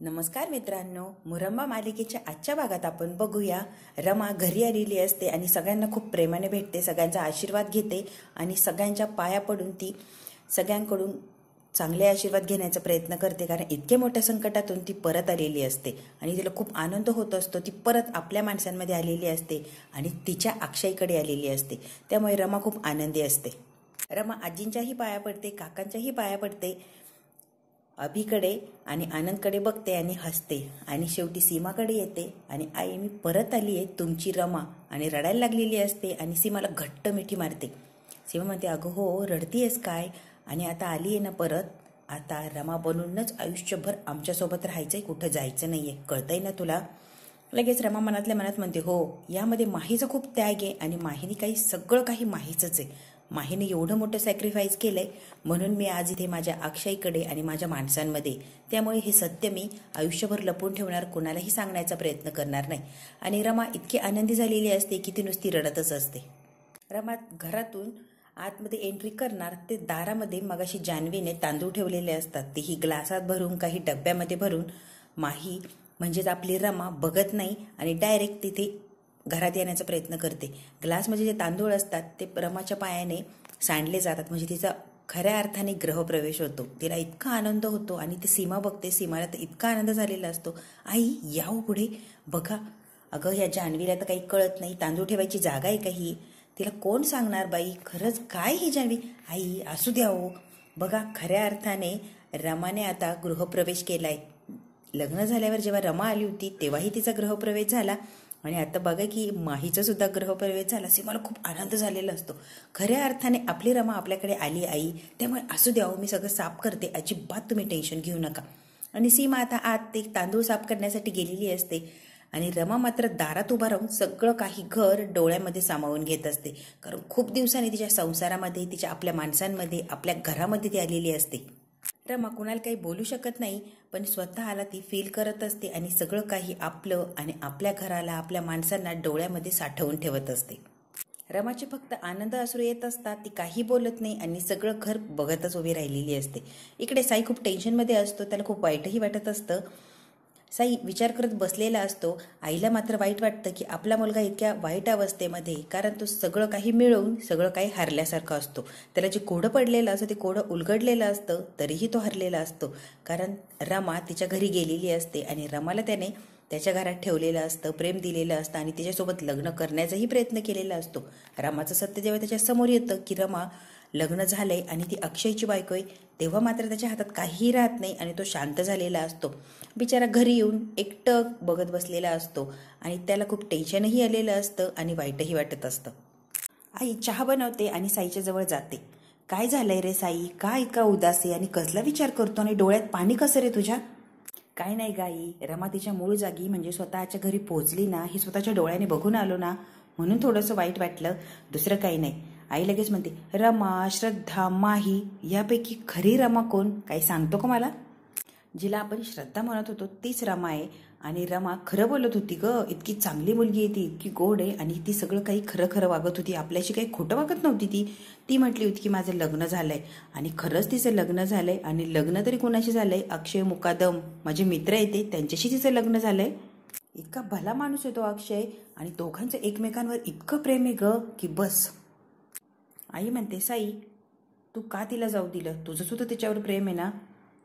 नमस्कार मित्रांनो, मुरंबा मालिकेच्या आजच्या भागात आपण बघूया रमा घरी आलेली असते आणि सगळ्यांना खूप प्रेमाने भेटते, सगळ्यांचा आशीर्वाद घेते आणि सगळ्यांच्या पाया पडून ती सगळ्यांकडून चांगले आशीर्वाद घेण्याचा प्रयत्न करते. कारण इतके मोठ्या संकटातून ती परत आलेली असते आणि तिला खूप आनंद होत असतो. ती परत आपल्या माणसांमध्ये आलेली असते आणि तिच्या अक्षयकडे आलेली असते. त्यामुळे रमा खूप आनंदी असते. रमा आजींच्याही पाया पडते, काकांच्याही पाया पडते, अभिकडे आणि आनंदकडे बघते आणि हसते आणि शेवटी सीमाकडे येते आणि आई मी परत आली आहे तुमची रमा आणि रडायला लागलेली असते आणि सीमाला घट्ट मिठी मारते. सीमा म्हणते अगं हो रडतीयस काय आणि आता आली आहे ना परत, आता रमा बनूनच आयुष्यभर आमच्यासोबत राहायचंय, कुठं जायचं नाहीये, कळतंय ना तुला. लगेच रमा मनातल्या मनात म्हणते हो यामध्ये माहीचा खूप त्याग आहे आणि माहीने सगळं काही माहीचंच आहे. माहीने एवढं मोठं सॅक्रिफाईस केलंय म्हणून मी आज इथे माझ्या अक्षयकडे आणि माझ्या माणसांमध्ये. त्यामुळे हे सत्य मी आयुष्यभर लपवून ठेवणार, कोणालाही सांगण्याचा प्रयत्न करणार नाही. आणि रमा इतकी आनंदी झालेली असते की ती नुसती रडतच असते. रमा घरातून आतमध्ये एंट्री करणार ते दारामध्ये मगाशी जान्हवीने तांदूळ ठेवलेले असतात, तेही ग्लासात भरून काही डब्यामध्ये भरून. माही म्हणजेच आपली रमा बघत नाही आणि डायरेक्ट तिथे घरात येण्याचा प्रयत्न करते. ग्लासमध्ये जे तांदूळ असतात ते रमाच्या पायाने सांडले जातात, म्हणजे तिचा खऱ्या अर्थाने ग्रहप्रवेश होतो. तिला इतका आनंद होतो आणि ती सीमा बघते. सीमाला तर इतका आनंद झालेला असतो. आई याव पुढे बघा, अगं या जान्हवीला तर काही कळत नाही, तांदूळ ठेवायची जागा आहे का ही, तिला कोण सांगणार बाई, खरंच काय ही जान्हवी. आई असू द्या हो, बघा खऱ्या अर्थाने रमाने आता गृहप्रवेश केलाय. लग्न झाल्यावर जेव्हा रमा आली होती तेव्हाही तिचा गृहप्रवेश झाला आणि आता बघा की माहीचा सुद्धा गृहप्रवेश झाला. सीमाला खूप आनंद झालेला असतो. खऱ्या अर्थाने आपली रमा आपल्याकडे आली आई, त्यामुळे असू द्या मी सगळं साफ करते, अजिबात तुम्ही टेन्शन घेऊ नका. आणि सीमा आता आत ते तांदूळ साफ करण्यासाठी गेलेली असते आणि रमा मात्र दारात उभा राहून सगळं काही घर डोळ्यामध्ये सामावून घेत असते. कारण खूप दिवसांनी तिच्या संसारामध्ये, तिच्या आपल्या माणसांमध्ये, आपल्या घरामध्ये ती आलेली असते. रमा कुणाला काही बोलू शकत नाही, पण स्वतःला ती फील करत असते आणि सगळं काही आपलं आणि आपल्या घराला, आपल्या माणसांना डोळ्यामध्ये साठवून ठेवत असते. रमाचे फक्त आनंद अश्रू येत असतात, ती काही बोलत नाही आणि सगळं घर बघतच उभी राहिलेली असते. इकडे साई खूप टेन्शनमध्ये असतो, त्याला खूप वाईटही वाटत असतं. साई विचार करत बसलेला असतो. आईला मात्र वाईट वाटतं की आपला मुलगा इतक्या वाईट अवस्थेमध्ये, कारण तो सगळं काही मिळवून सगळं काही हरल्यासारखं असतो. त्याला जे कोडं पडलेलं असतं ते कोडं उलगडलेलं असतं, तरीही तो हरलेला असतो. कारण रमा तिच्या घरी गेलेली असते आणि रमाला त्याने त्याच्या घरात ठेवलेलं असतं, प्रेम दिलेलं असतं आणि तिच्यासोबत लग्न करण्याचाही प्रयत्न केलेला असतो. रमाचं सत्य जेव्हा त्याच्या समोर येतं की रमा लग्न झालंय आणि ती अक्षयची बायको आहे, तेव्हा मात्र त्याच्या हातात काहीही राहत नाही आणि तो शांत झालेला असतो. बिचारा घरी येऊन एकटक बघत बसलेला असतो आणि त्याला खूप टेन्शनही आलेलं असतं आणि वाईटही वाटत असतं. आई चहा बनवते आणि साईच्या जवळ जाते. काय झालंय रे साई, का इतका उदास आहे आणि कसला विचार करतो आणि डोळ्यात पाणी कसं रे तुझ्या. काय नाही गाई, रमा तिच्या मूळ जागी म्हणजे स्वतःच्या घरी पोहोचली ना, ही स्वतःच्या डोळ्याने बघून आलो ना, म्हणून थोडंसं वाईट वाटलं, दुसरं काही नाही. आई लगेच म्हणते रमा, श्रद्धा, माही यापैकी खरी रमा कोण, काही सांगतो का मला. जिला आपण श्रद्धा म्हणत होतो तीच रमा आहे आणि रमा खरं बोलत होती ग. इतकी चांगली मुलगी आहे ती, इतकी गोड आहे आणि ती सगळं काही खरं खरं वागत होती, आपल्याशी काही खोटं वागत नव्हती. ती म्हटली होती की माझं लग्न झालंय आणि खरंच तिचं लग्न झालंय. आणि लग्न तरी कोणाशी झालंय, अक्षय मुकादम माझे मित्र येते त्यांच्याशी तिचं लग्न झालंय. इतका भला माणूस आहे तो अक्षय आणि दोघांचं एकमेकांवर इतकं प्रेम आहे ग की बस. आई म्हणते साई तू का तिला जाऊ दिलं, तुझं सुद्धा तिच्यावर प्रेम आहे ना,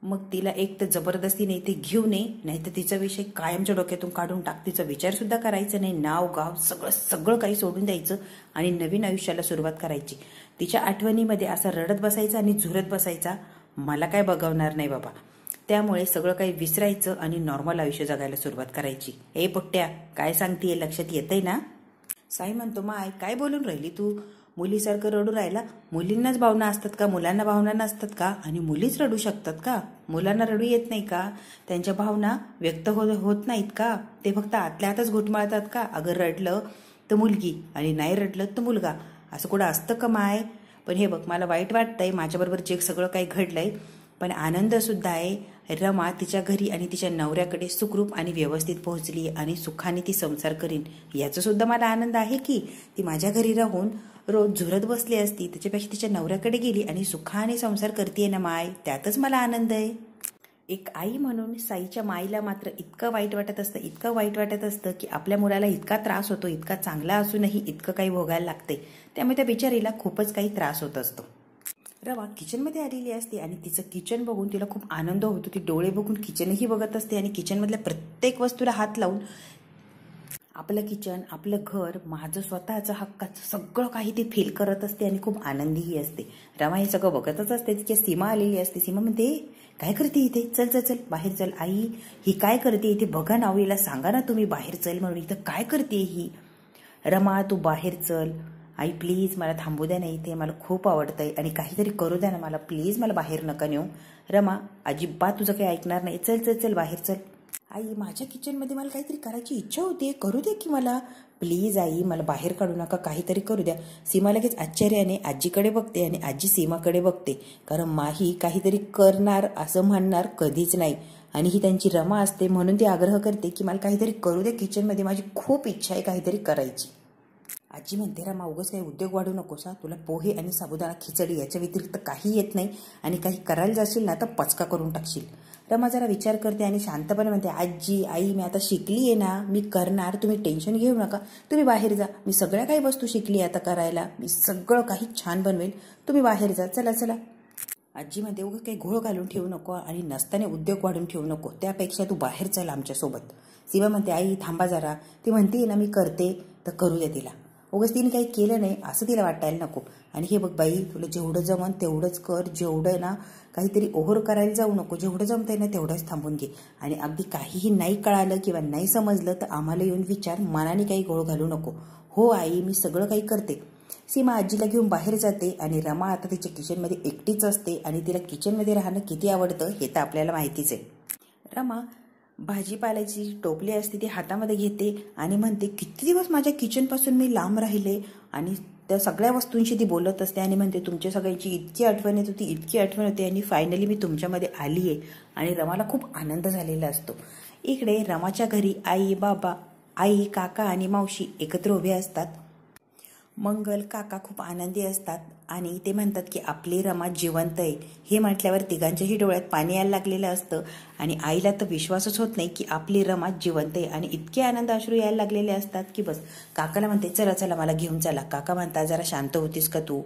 मग तिला एक तर जबरदस्तीने ते घेऊ नये, नाहीतर तिचा विषय कायमच्या डोक्यातून काढून टाक. तिचा विचार सुद्धा करायचा नाही, नाव गाव सगळं सगळं काही सोडून द्यायचं आणि नवीन आयुष्याला सुरुवात करायची. तिच्या आठवणीमध्ये असा रडत बसायचा आणि झुरत बसायचा, मला काय बघवणार नाही बाबा. त्यामुळे सगळं काही विसरायचं आणि नॉर्मल आयुष्य जगायला सुरुवात करायची. ए पोट्ट्या काय सांगतेय, लक्षात येतंय ना. साई म्हणतो माय काय बोलून राहिली तू, मुलीसारखं रडू राहिला. मुलींनाच भावना असतात का, मुलांना भावना नसतात का, आणि मुलीच रडू शकतात का, मुलांना रडू येत नाही का, त्यांच्या भावना व्यक्त होत नाहीत का, ते फक्त आतल्या आतच घुटमाळतात का. अगं रडलं तर मुलगी आणि नाही रडलं तर मुलगा, असं कुठं असतं का माय. पण हे बघ मला वाईट वाटतंय, माझ्याबरोबर जे सगळं काही घडलंय, पण आनंद सुद्धा आहे. रमा तिच्या घरी आणि तिच्या नवऱ्याकडे सुखरूप आणि व्यवस्थित पोहोचली आणि सुखाने ती संसार करीन, याचा सुद्धा मला आनंद आहे. की ती माझ्या घरी राहून रोज झुरत बसली असती, त्याच्यापेक्षा तिच्या नवऱ्याकडे गेली आणि सुखाने संसार करते ना माय, त्यातच मला आनंद आहे. एक आई म्हणून साईच्या माईला मात्र इतकं वाईट वाटत असतं की आपल्या मुलाला इतका त्रास होतो, इतका चांगला असूनही इतकं काही भोगायला लागते. त्यामुळे त्या बिचारीला खूपच काही त्रास होत असतो. रमा किचनमध्ये आलेली असते आणि तिचं किचन बघून तिला खूप आनंद होतो. ती डोळे बघून किचनही बघत असते आणि किचनमधल्या प्रत्येक वस्तूला हात लावून आपलं किचन, आपलं घर, माझं स्वतःचं हक्काचं सगळं काही ती फील करत असते आणि खूप आनंदीही असते. रमा हे सगळं बघतच असते. तिची सीमा आलेली असते. सीमा म्हणते, काय करते इथे? चल चल चल बाहेर चल. आई ही काय करते इथे? बघा ना, हिला सांगा ना तुम्ही बाहेर चल म्हणून. इथं काय करते ही? रमा तू बाहेर चल. आई प्लीज मला थांबू द्या नाही, इथे मला खूप आवडतंय आणि काहीतरी करू द्या ना मला, प्लीज मला बाहेर नका नेऊ. रमा अजिबात तुझं काही ऐकणार नाही. चल चल चल बाहेर चल. आई माझ्या किचनमध्ये मला काहीतरी करायची इच्छा होती, करू दे की मला. प्लीज आई मला बाहेर काढू नका, काहीतरी करू द्या. सीमा लगेच आश्चर्याने आजीकडे बघते आणि आजी सीमाकडे बघते. कारण माही काहीतरी करणार असं म्हणणार कधीच नाही आणि ही त्यांची रमा असते म्हणून ती आग्रह करते की मला काहीतरी करू दे किचनमध्ये, माझी खूप इच्छा आहे काहीतरी करायची. आजी म्हणते, रमा उगाच काही उद्योग वाढू नकोस. तुला पोहे आणि साबुदाणा खिचडी याच्या व्यतिरिक्त काही येत नाही आणि काही करायला जाशील ना तर पचका करून टाकशील. रमा जरा विचार करते आणि शांतपणे म्हणते, आजी आई मी आता शिकली आहे ना, मी करणार, तुम्ही टेन्शन घेऊ नका. तुम्ही बाहेर जा, मी सगळ्या काही वस्तू शिकली आता करायला, मी सगळं काही छान बनवेल, तुम्ही बाहेर जा. चला चला. आजी म्हणते, उगाच काही घोळ घालून ठेवू नको आणि नसताना उद्योग वाढून ठेवू नको, त्यापेक्षा तू बाहेर चल आमच्यासोबत. सीमा म्हणते, आई थांबा जरा. ती म्हणते ना मी करते तर करू दे तिला. उगाच तिने काही केलं नाही असं तिला वाटायला नको. आणि हे बघ बाई, तुला जेवढं जमन तेवढंच कर, जेवढं ना काहीतरी ओव्हर करायला जाऊ नको, जेवढं जमतंय ना तेवढंच थांबून घे. आणि अगदी काहीही नाही कळालं किंवा नाही समजलं तर आम्हाला येऊन विचार, मनाने काही घोळ घालू नको. हो आई मी सगळं काही करते. सीमा आजीला घेऊन बाहेर जाते आणि रमा आता तिच्या किचनमध्ये एकटीच असते आणि तिला किचनमध्ये राहणं किती आवडतं हे तर आपल्याला माहितीच आहे. रमा भाजीपाल्याची टोपली असते ती हातामध्ये घेते आणि म्हणते, किती दिवस माझ्या किचनपासून मी लांब राहिले. आणि त्या सगळ्या वस्तूंशी ती बोलत असते आणि म्हणते, तुमच्या सगळ्यांची इतकी आठवण येत होती, इतकी आठवण होती आणि फायनली मी तुमच्यामध्ये आली आहे. आणि रमाला खूप आनंद झालेला असतो. इकडे रमाच्या घरी आई बाबा, आई काका आणि मावशी एकत्र उभे असतात. मंगल काका खूप आनंदी असतात आणि ते म्हणतात की आपली रमा जिवंत आहे. हे म्हटल्यावर तिघांच्याही डोळ्यात पाणी यायला लागलेलं असतं आणि आईला तर विश्वासच होत नाही की आपली रमा जिवंत आहे आणि इतके आनंद अश्रू यायला लागलेले असतात की बस. काकाला म्हणते, चला चला मला घेऊन चला. काका म्हणतात, जरा शांत होतीस का तू?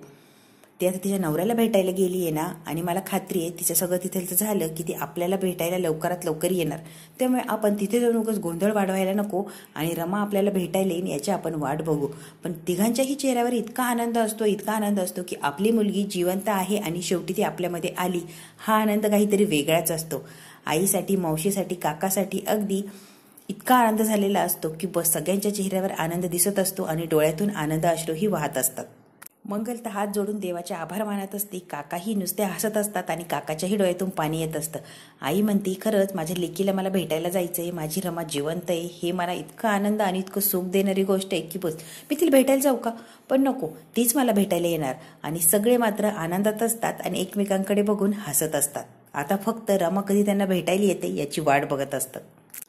ती आता तिच्या नवऱ्याला भेटायला गेली आहे ना आणि मला खात्री आहे तिचं सगळं तिथलं झालं की ती आपल्याला भेटायला लवकरात लवकर येणार. त्यामुळे आपण तिथे जाऊन उगाच गोंधळ वाढवायला नको आणि रमा आपल्याला भेटायला येईन याची आपण वाट बघू. पण तिघांच्याही चेहऱ्यावर इतका आनंद असतो की आपली मुलगी जिवंत आहे आणि शेवटी ती आपल्यामध्ये आली. हा आनंद काहीतरी वेगळाच असतो. आईसाठी, मावशीसाठी, काकासाठी अगदी इतका आनंद झालेला असतो की बस सगळ्यांच्या चेहऱ्यावर आनंद दिसत असतो आणि डोळ्यातून आनंद अश्रूही वाहत असतात. मंगल तर हात जोडून देवाचे आभार मानत असते. काकाही नुसते हसत असतात आणि काकाच्याही डोळ्यातून पाणी येत असतं. आई म्हणते, खरंच माझ्या लेकीला मला भेटायला जायचंय, माझी रमा जिवंत आहे, हे मला इतकं आनंद आणि इतकं सुख देणारी गोष्ट आहे की बस मी तिला भेटायला जाऊ का? पण नको, तीच मला भेटायला येणार. आणि सगळे मात्र आनंदात असतात आणि एकमेकांकडे बघून हसत असतात. आता फक्त रमा कधी त्यांना भेटायला येते याची वाट बघत असतात.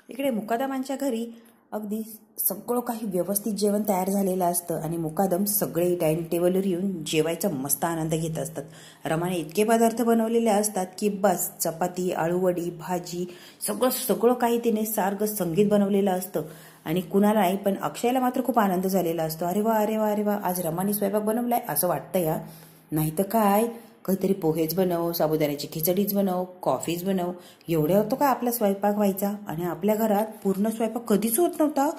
इकडे मुकादमांच्या घरी अगदी सगळं काही व्यवस्थित जेवण तयार झालेलं असतं आणि मुकादम सगळे डायनिंग टेबलवर येऊन जेवायचा मस्त आनंद घेत असतात. रमाने इतके पदार्थ बनवलेले असतात की बस चपाती, आळूवडी, भाजी सगळं काही तिने सारखं संगीत बनवलेलं असतं. आणि कुणाला नाही पण अक्षयला मात्र खूप आनंद झालेला असतो. अरे वा अरे वा अरे वा, आज रमाने स्वयंपाक बनवलाय असं वाटतं या. नाही तर काय, काहीतरी पोहेच बनव, साबुदाण्याची खिचडीच बनव, कॉफीच बनव, एवढ्या होतो का आपला स्वयंपाक व्हायचा. आणि आपल्या घरात पूर्ण स्वयंपाक कधीच होत नव्हता.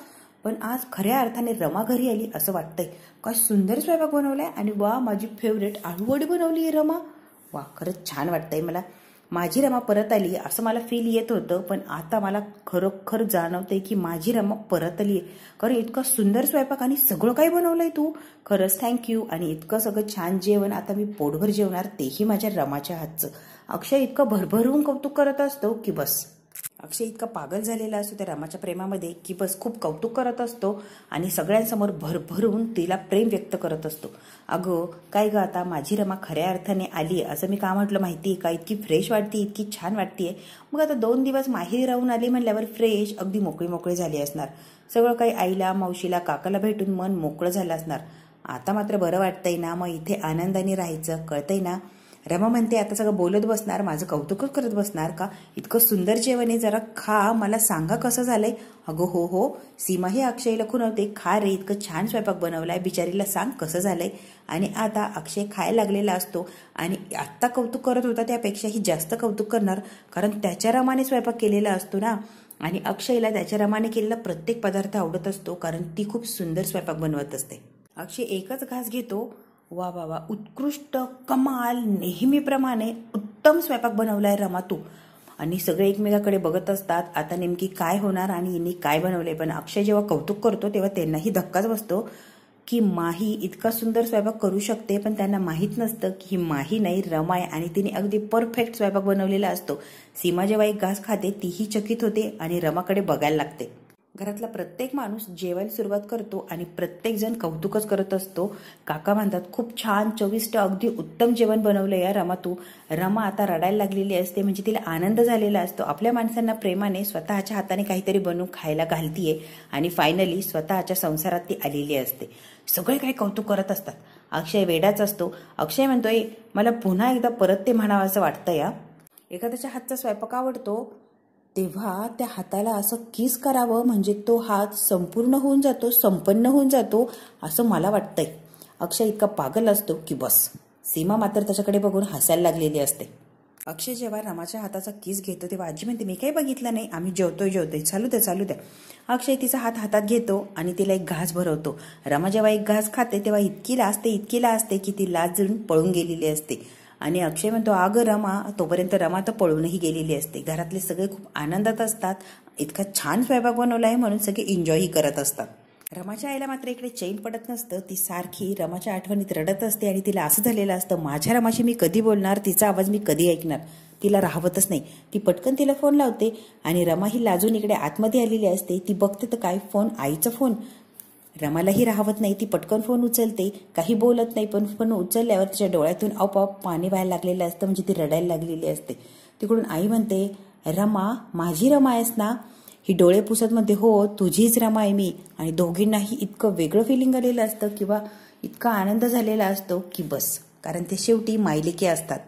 पण आज खऱ्या अर्थाने रमा घरी आली असं वाटतंय. काय सुंदर स्वयंपाक बनवलाय आणि वा माझी फेवरेट आळूवडी बनवली आहे रमा. वा खरंच छान वाटतंय मला. माझी रमा परत आली असं मला फील येत होतं, पण आता मला खरोखर जाणवतंय की माझी रमा परत आली आहे. कारण इतका सुंदर स्वयंपाक आणि सगळं काही बनवलंय तू, खरंच थँक्यू. आणि इतकं सगळं छान जेवण आता मी पोटभर जेवणार, तेही माझ्या रमाच्या हातचं. अक्षय इतकं भरभरून कौतुक करत असतो की बस. अक्षय इतका पागल झालेला असतो त्या रमाच्या प्रेमामध्ये की बस खूप कौतुक करत असतो आणि सगळ्यांसमोर भरभरून तिला प्रेम व्यक्त करत असतो. अगं काय ग, आता माझी रमा खऱ्या अर्थाने आली असं मी का म्हटलं माहिती का? इतकी फ्रेश वाटते, इतकी छान वाटतेय. मग आता 2 दिवस माहेरी राहून आली म्हणल्यावर फ्रेश अगदी मोकळी झाली असणार. सगळं काही आईला, मावशीला, काकाला भेटून मन मोकळं झालं असणार. आता मात्र बरं वाटतंय ना, मग इथे आनंदाने राहायचं, कळतंय ना. रमा म्हणते आता सगळं बोलत बसणार, माझं कौतुकच करत बसणार का? इतकं सुंदर जेवण आहे, जरा खा, मला सांगा कसं झालंय. अगं हो हो, सीमा ही अक्षयला खुणवते, खा रे, इतकं छान स्वयंपाक बनवलाय, बिचारीला सांग कसं झालंय. आणि आता अक्षय खायला लागलेला असतो आणि आत्ता कौतुक करत होता त्यापेक्षाही जास्त कौतुक करणार, कारण त्याच्या रमाने स्वयंपाक केलेला असतो ना. आणि अक्षयला त्याच्या रमाने केलेला प्रत्येक पदार्थ आवडत असतो, कारण ती खूप सुंदर स्वयंपाक बनवत असते. अक्षय एकच घास घेतो, वा वा वा, उत्कृष्ट, कमाल, नेहमीप्रमाणे उत्तम स्वयंपाक बनवलाय रमा तू. आणि सगळे एकमेकाकडे बघत असतात, आता नेमकी काय होणार आणि हिने काय बनवलंय. पण अक्षय जेव्हा कौतुक करतो तेव्हा त्यांनाही धक्काच बसतो की माही इतका सुंदर स्वयंपाक करू शकते, पण त्यांना माहीत नसतं की ही माही नाही, रमा आहे आणि तिने अगदी परफेक्ट स्वयंपाक बनवलेला असतो. सीमा जेव्हा एक घास खाते तीही चकित होते आणि रमाकडे बघायला लागते. घरातला प्रत्येक माणूस जेवायला सुरुवात करतो आणि प्रत्येक जण कौतुकच करत असतो. काका म्हणतात खूप छान, चविष्ट, अगदी उत्तम जेवण बनवलं या रमा तू. रमा आता रडायला लागलेली असते, म्हणजे तिला आनंद झालेला असतो. आपल्या माणसांना प्रेमाने स्वतःच्या हाताने काहीतरी बनवून खायला घालतीये आणि फायनली स्वतःच्या संसारात ती आलेली असते. सगळे काही कौतुक करत असतात. अक्षय वेडाच असतो. अक्षय म्हणतोय मला पुन्हा एकदा परत ते म्हणावं असं वाटतं या. एखाद्याच्या हातचा स्वयंपाक आवडतो तेव्हा त्या हाताला असं किस करावं, म्हणजे तो हात संपूर्ण होऊन जातो, संपन्न होऊन जातो असं मला वाटतंय. अक्षय इतका पागल असतो की बस. सीमा मात्र त्याच्याकडे बघून हसायला लागलेली असते. अक्षय जेव्हा रमाच्या हाताचा किस घेतो तेव्हा आजी म्हणते मी काही बघितलं नाही, आम्ही जेवतोय, चालू द्या. अक्षय तिचा हात हातात घेतो आणि तिला एक घास भरवतो. रमा जेव्हा एक घास खाते तेव्हा इतकी लाजते की ती लाजून पळून गेलेली असते. आणि अक्षय म्हणतो अगं रमा, तोपर्यंत रमा तर पळूनही गेलेली असते. घरातले सगळे खूप आनंदात असतात, इतका छान स्वयंपाक बनवला आहे म्हणून सगळे एन्जॉयही करत असतात. रमाच्या आईला मात्र इकडे चैन पडत नसतं. ती सारखी रमाच्या आठवणीत रडत असते आणि तिला असं झालेलं असतं माझ्या रमाशी मी कधी बोलणार, तिचा आवाज मी कधी ऐकणार. तिला राहवतच नाही. ती पटकन तिला फोन लावते आणि रमा ही लाजून इकडे आतमध्ये आलेली असते. ती बघते तर काय, फोन आईचा फोन. रमालाही राहवत नाही, ती पटकन फोन उचलते, काही बोलत नाही, पण फोन उचलल्यावर तिच्या डोळ्यातून आपोआप पाणी व्हायला लागलेलं असतं, म्हणजे ती रडायला लागलेली असते. तिकडून आई म्हणते रमा, माझी रमा आहेस ना? ही डोळे पुसत म्हणते हो, तुझीच रमा आहे मी. आणि दोघींनाही इतकं वेगळं फिलिंग आलेलं असतं किंवा इतका आनंद झालेला असतो की बस, कारण ते शेवटी मायलेकी असतात.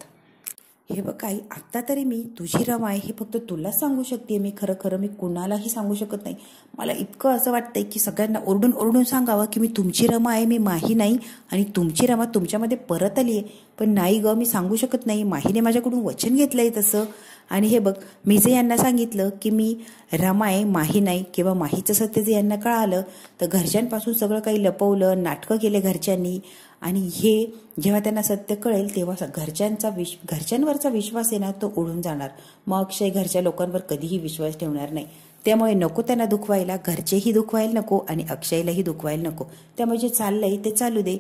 हे बघ आई, आत्ता तरी मी तुझी रमा आहे हे फक्त तुलाच सांगू शकते, मी खरं मी कुणालाही सांगू शकत नाही. मला इतकं असं वाटतंय की सगळ्यांना ओरडून सांगावं की मी तुमची रमा आहे, मी माही नाही, आणि तुमची रमा तुमच्यामध्ये परत आली आहे. पण नाही ग, मी सांगू शकत नाही, माहीने माझ्याकडून वचन घेतलंय तसं. आणि हे बघ, मी जे यांना सांगितलं की मी रमा आहे, माही नाही, किंवा माहीचं सत्य जे यांना कळालं तर घरच्यांपासून सगळं काही लपवलं, नाटकं केले घरच्यांनी. आणि हे जेव्हा त्यांना सत्य कळेल तेव्हा घरच्यांवरचा विश्वास आहे ना तो उडून जाणार. मग अक्षय घरच्या लोकांवर कधीही विश्वास ठेवणार नाही. त्यामुळे नको त्यांना दुखवायला, घरचेही दुखवायला नको आणि अक्षयलाही दुखवायला नको. त्यामुळे जे चाललंय ते चालू दे.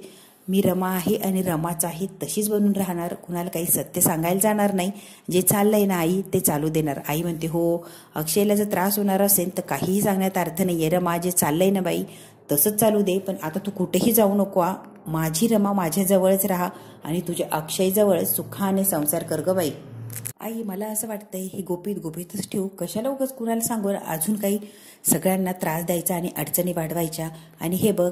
मी रमा आहे आणि रमाच आहे तशीच बनून राहणार, कुणाला काही सत्य सांगायला जाणार नाही. जे चाललंय ना आई ते चालू देणार. आई म्हणते हो, अक्षयला जर त्रास होणार असेल तर काहीही सांगण्यात अर्थ नाहीये. रमा, जे चाललंय ना बाई तसंच चालू दे, पण आता तू कुठेही जाऊ नको. माझी रमा माझ्याजवळच राहा आणि तुझ्या अक्षयजवळ सुखाने संसार कर ग बाई. आई, मला असं वाटतंय हे गुपितच ठेवू, कशाला उगाच कुणाला सांगून अजून काही सगळ्यांना त्रास द्यायचा आणि अडचणी वाढवायच्या. आणि हे बघ,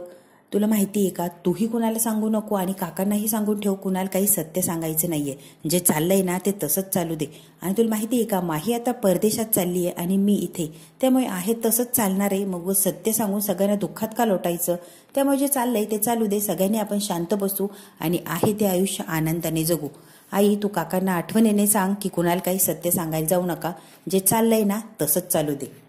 तुला माहिती आहे का, तूही कुणाला सांगू नको आणि काकांनाही सांगून ठेव, कुणाला काही सत्य सांगायचं नाहीये. जे चाललंय ना ते तसंच चालू दे. आणि तुला माहिती आहे का, माही आता परदेशात चालली आहे आणि मी इथे, त्यामुळे आहे तसंच चालणार आहे. मग सत्य सांगून सगळ्यांना दुःखात का लोटायचं. त्यामुळे जे चाललंय ते चालू दे. सगळ्यांनी आपण शांत बसू आणि आहे ते आयुष्य आनंदाने जगू. आई, तू काकांना आठवणीने सांग की कुणाला काही सत्य सांगायला जाऊ नका. जे चाललंय ना तसंच चालू दे.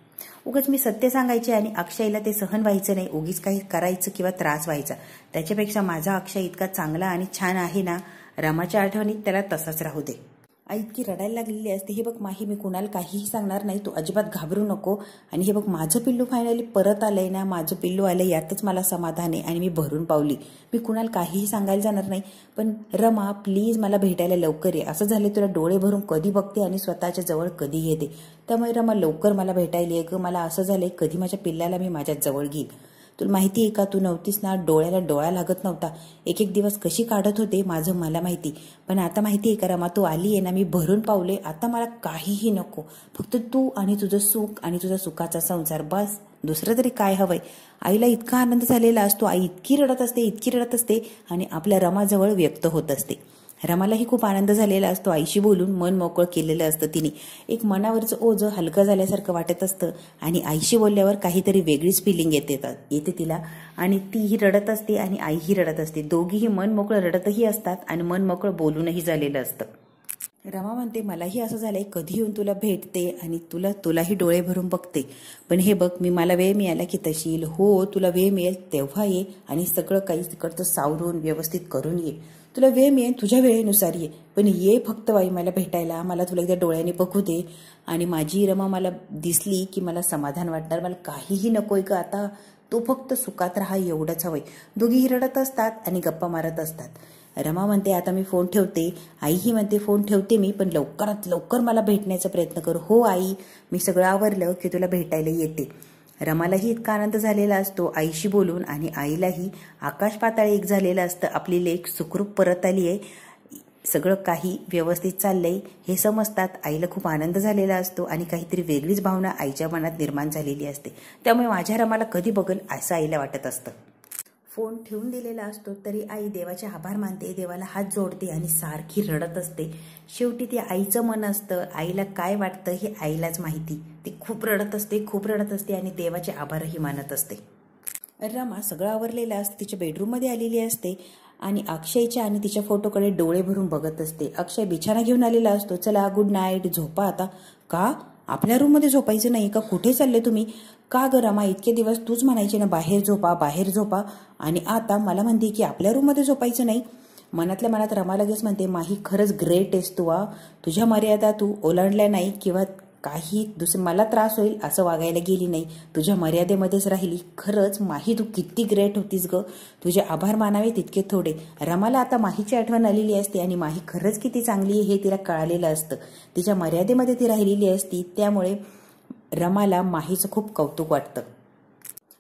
उगाच मी सत्य सांगायचे आणि अक्षयला ते सहन व्हायचं नाही, उगीच काही करायचं किंवा त्रास व्हायचा. त्याच्यापेक्षा माझा अक्षय इतका चांगला आणि छान आहे ना, रमाच्या आठवणीत त्याला तसाच राहू दे. आई इतकी रडायला लागलेली असते. हे बघ माही, मी कुणाला काहीही सांगणार नाही, तू अजिबात घाबरू नको. आणि हे बघ, माझं पिल्लू फायनली परत आलंय ना, माझं पिल्लू आलंय यातच मला समाधान आहे आणि मी भरून पावली. मी कुणाला काहीही सांगायला जाणार नाही. पण रमा, प्लीज मला भेटायला लवकर ये. असं झालं तुला डोळे भरून कधी बघते आणि स्वतःच्या जवळ कधी घेते. त्यामुळे रमा, लवकर मला भेटायला ये ग. मला असं झालंय कधी माझ्या पिल्ल्याला मी माझ्या जवळ घेईन. तुला माहिती आहे का, तू नव्हतीस ना, डोळ्याला डोळा लागत नव्हता. एक दिवस कशी काढत होते माझं मला माहिती. पण आता माहिती आहे का रमा, तू आली आहे ना, मी भरून पावले. आता मला काहीही नको, फक्त तू आणि तुझं सुख आणि तुझा सुखाचा संसार, बस. दुसरं तरी काय हवंय. आईला इतका आनंद झालेला असतो. आई इतकी रडत असते आणि आपल्या रमाजवळ व्यक्त होत असते. रमालाही खूप आनंद झालेला असतो. आईशी बोलून मन मोकळं केलेलं असतं तिने. एक मनावरचं ओझं हलकं झाल्यासारखं वाटत असतं आणि आईशी बोलल्यावर काहीतरी वेगळीच फिलिंग येते तिला. आणि तीही रडत असते आणि आईही रडत असते. दोघीही मन मोकळं रडतही असतात आणि मन मोकळं बोलूनही झालेलं असतं. रमा म्हणते, मलाही असं झालंय, कधी येऊन तुला भेटते आणि तुलाही डोळे भरून बघते. पण हे बघ, मला वेळ मिळाला की तशी येईल. हो, तुला वेळ मिळेल तेव्हा ये आणि सगळं काही तिकडचं सावरून व्यवस्थित करून ये. तुला वेळ मिळेल तुझ्या वेळेनुसार ये, पण ये फक्त बाई मला भेटायला. मला तुला एकदा डोळ्याने बघू दे. आणि माझी रमा मला दिसली की मला समाधान वाटणार. मला काहीही नकोय का आता, तू फक्त सुखात राहा एवढंच हवंय. दोघीही रडत असतात आणि गप्पा मारत असतात. रमा म्हणते, आता मी फोन ठेवते. आईही म्हणते, फोन ठेवते मी, पण लवकरात लवकर मला भेटण्याचा प्रयत्न कर. हो आई, मी सगळं आवरलं की तुला भेटायला येते. रमालाही इतका आनंद झालेला असतो आईशी बोलून आणि आईलाही आकाश पाताळ एक झालेलं असतं. आपली लेक सुखरूप परत आली आहे, सगळं काही व्यवस्थित चाललंय हे समजतात. आईला खूप आनंद झालेला असतो आणि काहीतरी वेगळीच भावना आईच्या मनात निर्माण झालेली असते. त्यामुळे माझ्या रमाला कधी बघल असं आईला वाटत असतं. फोन ठेवून दिलेला असतो तरी आई देवाचे आभार मानते, देवाला हात जोडते आणि सारखी रडत असते. शेवटी ते आईचं मन असतं. आईला काय वाटतं हे आईलाच माहिती. ती खूप रडत असते आणि देवाचे आभारही मानत असते. रमा सगळं आवरलेलं असतं, तिच्या बेडरूममध्ये आलेली असते आणि अक्षयच्या आणि तिच्या फोटोकडे डोळे भरून बघत असते. अक्षय बिछाना घेऊन आलेला असतो. चला गुड नाईट, झोपा आता. का आपल्या रूममध्ये झोपायचं नाही का? कुठे चालले तुम्ही? का ग रमा, इतके दिवस तूच म्हणायची ना बाहेर झोपा आणि आता मला म्हणते की आपल्या रूममध्ये झोपायचं नाही. मनातल्या मनात रमा लगेच म्हणते, माही खरंच ग्रेट आहेस तू. तुझ्या मर्यादा तू ओलांडल्या नाही किंवा काही मला त्रास होईल असं वागायला गेली नाही. तुझ्या मर्यादेमध्येच राहिली. खरंच माही तू किती ग्रेट होतीस ग. तुझे आभार मानावे तितके थोडे. रमाला आता माहीची आठवण आलेली असते आणि माही खरंच किती चांगली आहे हे तिला कळालेलं असतं. तिच्या मर्यादेमध्ये ती राहिलेली असती, त्यामुळे रमाला माहीचं खूप कौतुक वाटतं.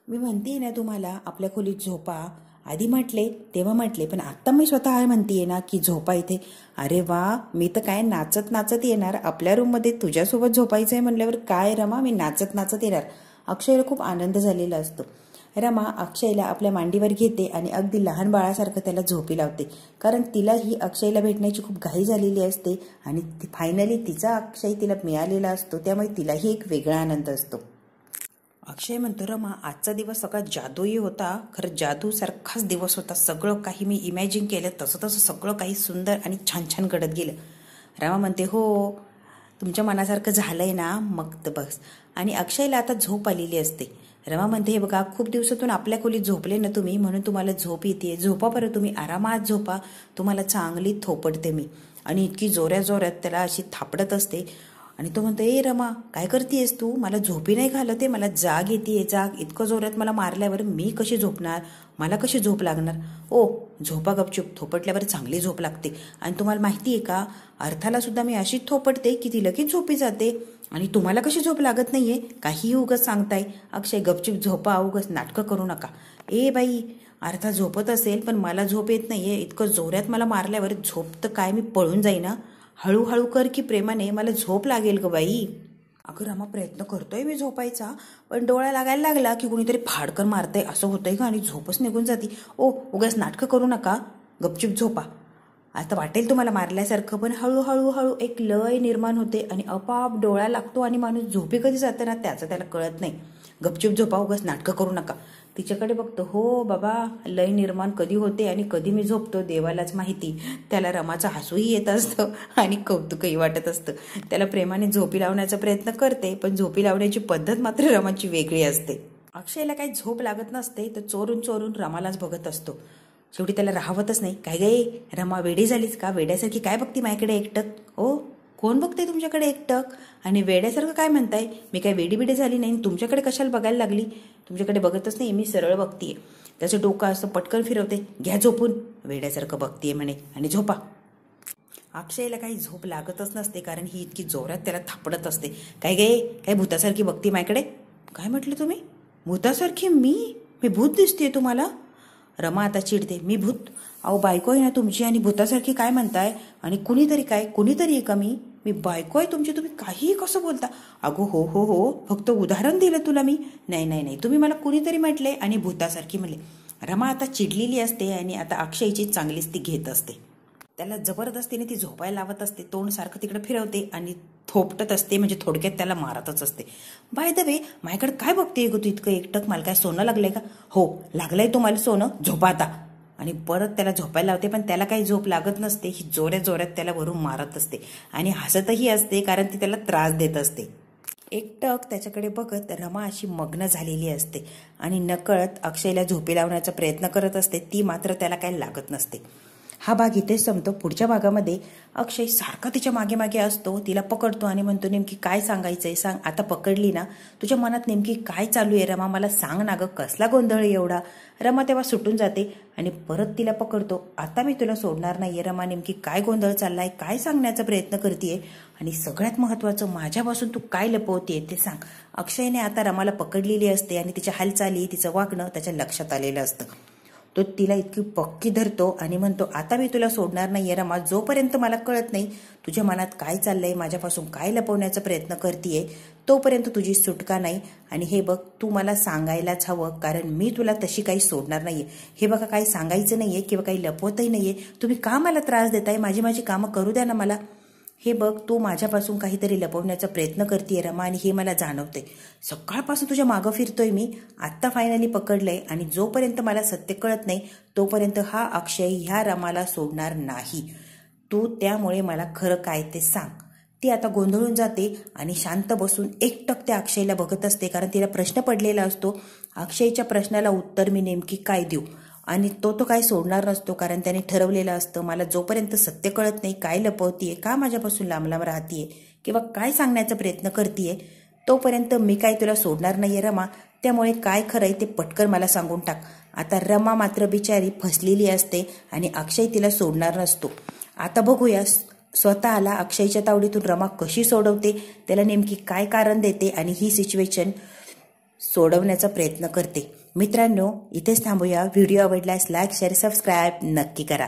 मी म्हणते ना तुम्हाला आपल्या खोलीत झोपा. आधी म्हटले तेव्हा म्हटले, पण आत्ता मी स्वतः म्हणतीये ना की झोपा इथे. अरे वा, मी तर काय नाचत येणार आपल्या रूममध्ये, तुझ्यासोबत झोपायचंय म्हणल्यावर काय रमा, मी नाचत येणार. अक्षयला खूप आनंद झालेला असतो. रमा अक्षयला आपल्या मांडीवर घेते आणि अगदी लहान बाळासारखं त्याला झोपी लावते. कारण तिला ही अक्षयला भेटण्याची खूप घाई झालेली असते आणि फायनली तिचा अक्षय तिला मिळालेला असतो. त्यामुळे तिलाही एक वेगळा आनंद असतो. अक्षय म्हणतो, रमा आजचा दिवस सगळा जादूही होता. खरं जादू सारखाच दिवस होता. सगळं काही मी इमॅजिन केलं तसं सगळं काही सुंदर आणि छान छान घडत गेलं. रमा म्हणते, हो तुमच्या मनासारखं झालंय ना, मग तर बस. आणि अक्षयला आता झोप आलेली असते. रमा म्हणते, हे बघा खूप दिवसातून आपल्या खोलीत झोपले ना तुम्ही, म्हणून तुम्हाला झोप येते. झोपा बरं तुम्ही, आरामात झोपा. तुम्हाला चांगली थोपडते मी. आणि इतकी जोऱ्यात त्याला अशी थापडत असते. आणि तो म्हणतो, ए रमा काय करतेयस तू, मला झोपी नाही घालते, मला जाग येते जाग. इतकं जोरात मला मारल्यावर मी कशी झोपणार, मला कशी झोप लागणार. ओ झोपा गपचूप, थोपटल्यावर चांगली झोप लागते. आणि तुम्हाला माहिती आहे का, अर्थाला सुद्धा मी अशीच थोपटते की ती लगेच झोपी जाते. आणि तुम्हाला कशी झोप लागत नाहीये, काहीही उगाच सांगताय. अक्षय गपचूप झोपा, उगाच नाटकं करू नका. ए बाई, अर्था झोपत असेल पण मला झोप येत नाहीये. इतकं जोरात मला मारल्यावर झोप तर काय मी पळून जाईना. हळूहळू कर की प्रेमाने, मला झोप लागेल ग बाई. अगं रमा प्रयत्न करतोय मी झोपायचा, पण डोळा लागायला लागला की कुणीतरी फाडकर मारतंय असं होतंय का आणि झोपच निघून जाती. ओ उगाच नाटकं करू नका, गपचूप झोपा. आता वाटेल तुम्हाला मारल्यासारखं, पण हळूहळू एक लय निर्माण होते आणि आपोआप डोळा लागतो आणि माणूस झोपी कधी जाते ना त्याचं त्याला कळत नाही. गपचूप झोपा, उगाच नाटकं करू नका. तिच्याकडे बघतो, हो बाबा लय निर्माण कधी होते आणि कधी मी झोपतो देवालाच माहिती. त्याला रमाचं हसूही येत असतं आणि कौतुकही वाटत असतं. त्याला प्रेमाने झोपी लावण्याचा प्रयत्न करते, पण झोपी लावण्याची पद्धत मात्र रमाची वेगळी असते. अक्षयला काही झोप लागत नसते, तर चोरून रमालाच बघत असतो. शेवटी त्याला राहवतच नाही. काय गे रमा, वेडी झालीस का, वेड्यासारखी काय बघती माझ्याकडे एकटक. ओ कोण बघते तुमच्याकडे एकटक आणि वेड्यासारखं काय म्हणताय. मी काय वेडी झाली नाही, तुमच्याकडे कशाला बघायला लागली. तुमच्याकडे बघतच नाही, मी सरळ बघतीये. त्याचं डोकं असं पटकन फिरवते. घ्या झोपून, वेड्यासारखं बघतीये म्हणे आणि झोपा. अक्षयला काही झोप लागतच नसते, कारण ही इतकी जोरात त्याला थापडत असते. काय गे काय भूतासारखी बघती माझ्याकडे. काय म्हटलं तुम्ही, भूतासारखी? मी भूत दिसतेय तुम्हाला. रमा आता चिडते, मी भूत? अहो बायको आहे ना तुमची आणि भूतासारखी काय म्हणताय. आणि कुणीतरी आहे का मी बायको आहे तुमची, तुम्ही काहीही कसं बोलता. अगो हो फक्त उदाहरण दिलं तुला मी. नाही तुम्ही मला कुणीतरी म्हटले आणि भूतासारखी म्हणले. रमा आता चिडलेली असते आणि आता अक्षयची चांगलीच ती घेत असते. त्याला जबरदस्तीने ती झोपायला लावत असते, तोंड सारखं तिकडे फिरवते आणि थोपटत असते, म्हणजे थोडक्यात त्याला मारतच असते. बाय द वे, माझ्याकडे काय बघते गो तू इतकं एकटक? मला काय सोनं लागलंय का? हो लागलंय तुम्हाला सोनं, झोपा आता. आणि परत त्याला झोपायला लावते, पण त्याला काही झोप लागत नसते. ही जोऱ्यात जोऱ्यात त्याला वरून मारत असते आणि हसतही असते, कारण ती त्याला त्रास देत असते. एकटक त्याच्याकडे बघत रमा अशी मग्न झालेली असते आणि नकळत अक्षयला झोपी लावण्याचा प्रयत्न करत असते. ती मात्र त्याला काही लागत नसते. हा भाग इथेच संपतो. पुढच्या भागामध्ये अक्षय सारखा तिच्या मागे मागे असतो, तिला पकडतो आणि म्हणतो, नेमकी काय सांगायचंय सांग, आता पकडली ना, तुझ्या मनात नेमकी काय चालू आहे रमा, मला सांग ना गं, कसला गोंधळ आहे एवढा. रमा तेव्हा सुटून जाते आणि परत तिला पकडतो. आता मी तुला सोडणार नाहीये रमा, नेमकी काय गोंधळ चाललाय, काय सांगण्याचा प्रयत्न करतेय, आणि सगळ्यात महत्वाचं, माझ्यापासून तू काय लपवतेय ते सांग. अक्षयने आता रमाला पकडलेली असते आणि तिच्या हालचाली, तिचं वागणं त्याच्या लक्षात आलेलं असतं. तो तिला इतकी पक्की धरतो आणि म्हणतो, आता मी तुला सोडणार नाहीये रमा, जोपर्यंत मला कळत नाही तुझ्या मनात काय चाललंय, माझ्यापासून काय लपवण्याचा प्रयत्न करतेय, तोपर्यंत तुझी सुटका नाही. आणि हे बघ, तू मला सांगायलाच हवं, कारण मी तुला तशी काही सोडणार नाहीये. हे बघा, काही सांगायचं नाहीये किंवा काही लपवतही नाहीये. तुम्ही का मला त्रास देताय? माझी कामं करू द्या ना मला. हे बघ, तू माझ्यापासून काहीतरी लपवण्याचा प्रयत्न करतेय रमा, आणि हे मला जाणवतंय. सकाळपासून तुझ्या मागं फिरतोय मी, आत्ता फायनली पकडलंय, आणि जोपर्यंत मला सत्य कळत नाही तोपर्यंत हा अक्षय ह्या रमाला सोडणार नाही. तू त्यामुळे मला खरं काय ते सांग. ती आता गोंधळून जाते आणि शांत बसून एकटक त्या अक्षयला बघत असते, कारण तिला प्रश्न पडलेला असतो. अक्षयच्या प्रश्नाला उत्तर मी नेमकी काय देऊ, आणि तो काय सोडणार नसतो, कारण त्याने ठरवलेलं असतं, मला जोपर्यंत सत्य कळत नाही, काय लपवतीये, का माझ्यापासून लांब लांब राहतीये किंवा काय सांगण्याचा प्रयत्न करतीये, तोपर्यंत मी काय तुला सोडणार नाहीये रमा. त्यामुळे काय खरंय ते पटकन मला सांगून टाक. आता रमा मात्र बिचारी फसलेली असते आणि अक्षय तिला सोडणार नसतो. आता बघूया स्वतःला अक्षयच्या तावडीतून रमा कशी सोडवते, त्याला नेमकी काय कारण देते आणि ही सिच्युएशन सोडवण्याचा प्रयत्न करते. मित्रांनो, इथेच थांबूया. व्हिडिओ आवडल्यास लाईक, शेअर, सबस्क्राईब नक्की करा.